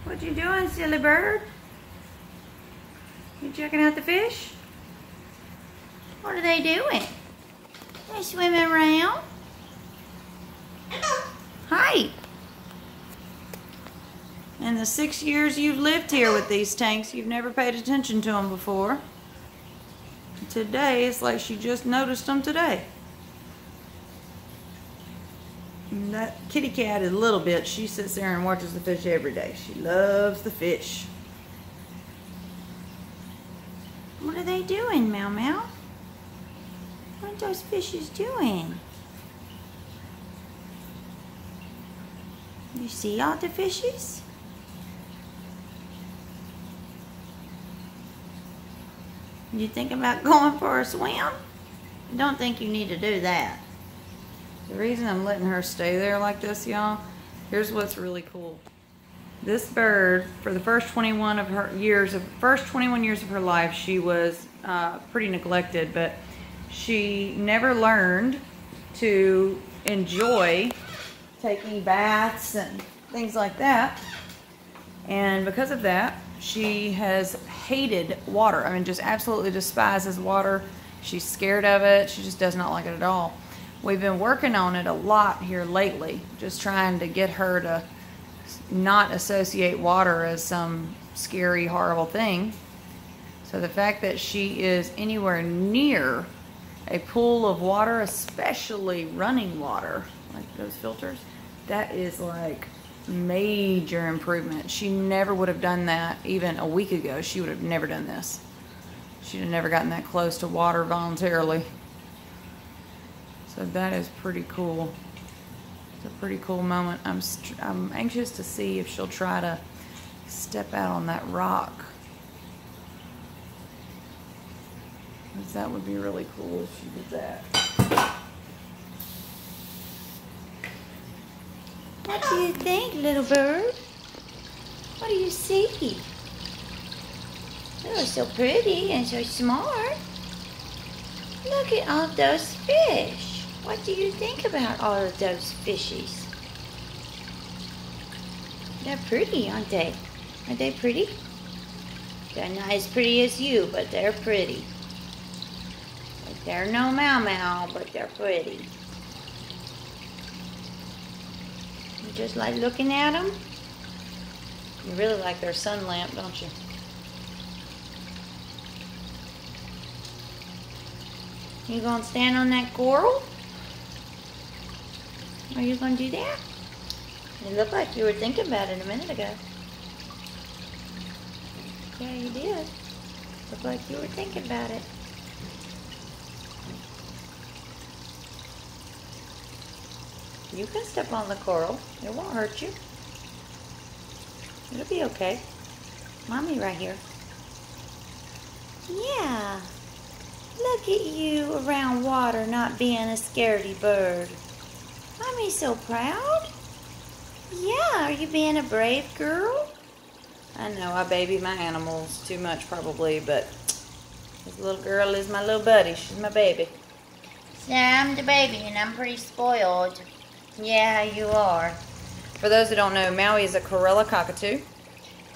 What you doing, silly bird? You checking out the fish? What are they doing? They swimming around? Hi. In the 6 years you've lived here with these tanks, you've never paid attention to them before. Today, it's like she just noticed them today. And that kitty cat is a little bit. She sits there and watches the fish every day. She loves the fish. What are they doing, Meow Meow? What are those fishes doing? You see all the fishes? You think about going for a swim? I don't think you need to do that. The reason I'm letting her stay there like this, y'all, here's what's really cool. This bird, for the first 21 years of her life, she was pretty neglected, but she never learned to enjoy taking baths and things like that. And because of that, she has hated water. I mean, just absolutely despises water. She's scared of it. She just does not like it at all. We've been working on it a lot here lately, just trying to get her to not associate water as some scary, horrible thing. So the fact that she is anywhere near a pool of water, especially running water, like those filters, that is like major improvement. She never would have done that even a week ago. She would have never done this. She'd have never gotten that close to water voluntarily. So that is pretty cool. It's a pretty cool moment. I'm anxious to see if she'll try to step out on that rock. Because that would be really cool if she did that. What do you think, little bird? What do you see? You're so pretty and so smart. Look at all those fish. What do you think about all of those fishies? They're pretty, aren't they? Aren't they pretty? They're not as pretty as you, but they're pretty. Like they're no Meow Meow, but they're pretty. You just like looking at them? You really like their sun lamp, don't you? You gonna stand on that coral? Are you gonna do that? It looked like you were thinking about it a minute ago. Yeah, you did. Looked like you were thinking about it. You can step on the coral. It won't hurt you. It'll be okay. Mommy right here. Yeah. Look at you around water not being a scaredy bird. Mommy's so proud. Yeah, are you being a brave girl? I know I baby my animals too much probably, but this little girl is my little buddy. She's my baby. So I'm the baby and I'm pretty spoiled. Yeah, you are. For those that don't know, Maui is a Corella cockatoo.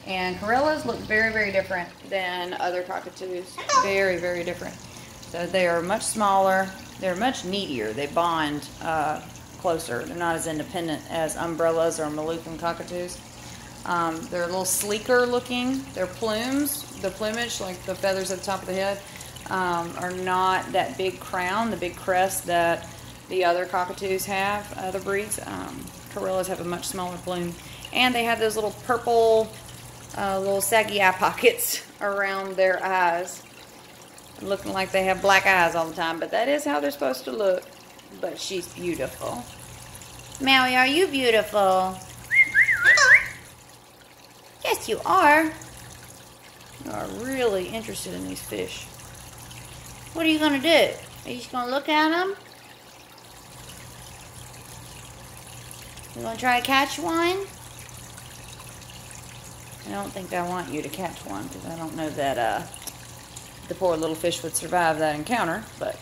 And Corellas look very, very different than other cockatoos. Very, very different. So they are much smaller. They're much needier. They bond closer. They're not as independent as umbrellas or Moluccan cockatoos. They're a little sleeker looking. Their plumes, the plumage, like the feathers at the top of the head, are not that big crown, the big crest that the other cockatoos have, other breeds. Corellas have a much smaller plume. And they have those little purple, little saggy eye pockets around their eyes, looking like they have black eyes all the time. But that is how they're supposed to look. But she's beautiful. Maui, are you beautiful? Yes, you are. You are really interested in these fish. What are you going to do? Are you just going to look at them? You want to try to catch one? I don't think I want you to catch one because I don't know that the poor little fish would survive that encounter. But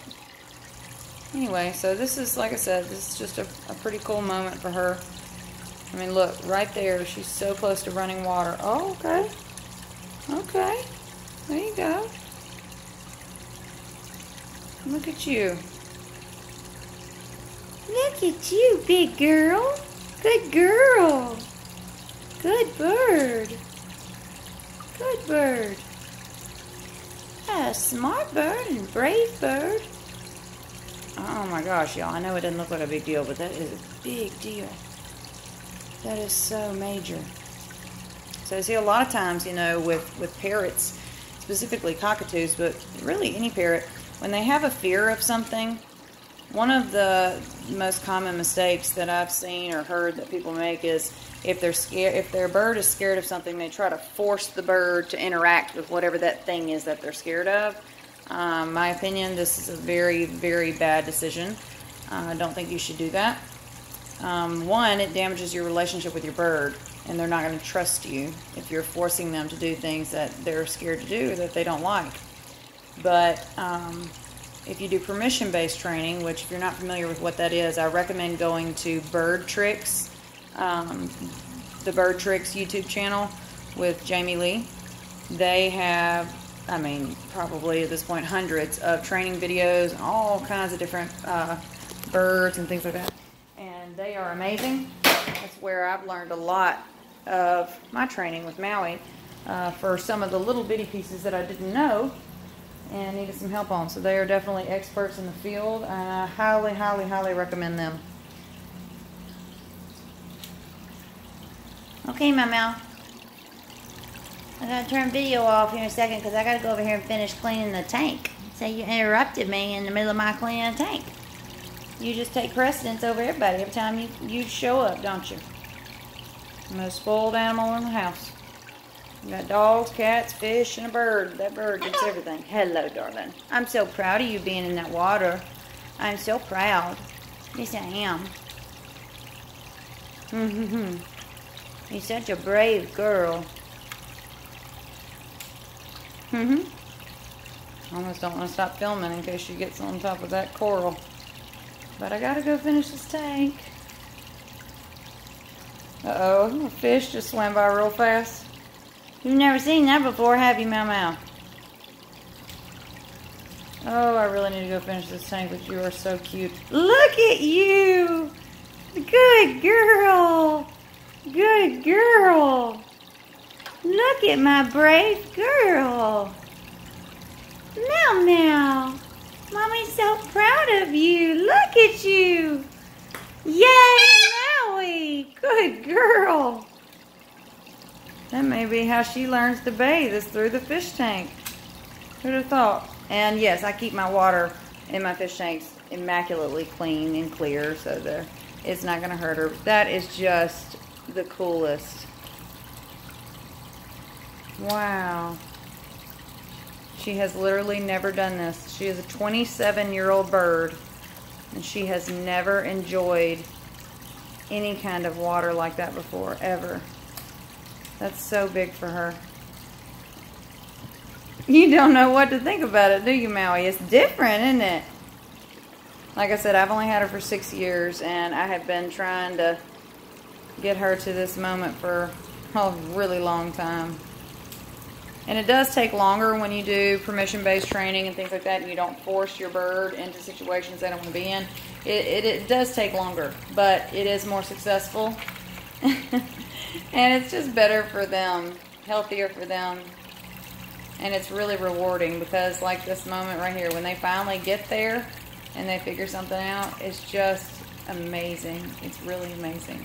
anyway, so this is, like I said, this is just a pretty cool moment for her. I mean, look, right there. She's so close to running water. Oh, okay. Okay. There you go. Look at you. Look at you, big girl. Good girl. Good bird. Good bird. A smart bird and brave bird. Oh my gosh, y'all. I know it doesn't look like a big deal, but that is a big deal. That is so major. So I see a lot of times, you know, with parrots, specifically cockatoos, but really any parrot, when they have a fear of something, one of the most common mistakes that I've seen or heard that people make is if they're scared, if their bird is scared of something, they try to force the bird to interact with whatever that thing is that they're scared of. My opinion, this is a very, very bad decision. I don't think you should do that. One, it damages your relationship with your bird, and they're not going to trust you if you're forcing them to do things that they're scared to do that they don't like. But if you do permission-based training, which if you're not familiar with what that is, I recommend going to Bird Tricks, the Bird Tricks YouTube channel with Jamie Lee. They have, I mean, probably at this point hundreds of training videos, all kinds of different birds and things like that. And they are amazing. That's where I've learned a lot of my training with Maui for some of the little bitty pieces that I didn't know and needed some help on. So they are definitely experts in the field, and I highly, highly, highly recommend them. Okay, Mama. I'm going to turn video off here in a second because I got to go over here and finish cleaning the tank. So you interrupted me in the middle of my cleaning the tank. You just take precedence over everybody every time you show up, don't you? I'm the most spoiled animal in the house. You got dogs, cats, fish, and a bird. That bird gets everything. Hello, darling. I'm so proud of you being in that water. I'm so proud. Yes, I am. You're such a brave girl. I almost don't want to stop filming in case she gets on top of that coral. But I gotta go finish this tank. Uh-oh, a fish just swam by real fast. You've never seen that before, have you, Mau Mau? Oh, I really need to go finish this tank, but you are so cute. Look at you! Good girl! Good girl! Look at my brave girl! Mau Mau! Mommy's so proud of you! Look at you! Yay, Maui! Good girl! That may be how she learns to bathe, is through the fish tank. Who'd have thought? And yes, I keep my water in my fish tanks immaculately clean and clear so that it's not going to hurt her. That is just the coolest. Wow. She has literally never done this. She is a 27-year-old bird, and she has never enjoyed any kind of water like that before, ever. That's so big for her. You don't know what to think about it, do you, Maui? It's different, isn't it? Like I said, I've only had her for 6 years, and I have been trying to get her to this moment for a really long time. And it does take longer when you do permission-based training and things like that, and you don't force your bird into situations they don't want to be in. It does take longer, but it is more successful. And it's just better for them, healthier for them. And it's really rewarding because like this moment right here, when they finally get there and they figure something out, it's just amazing. It's really amazing.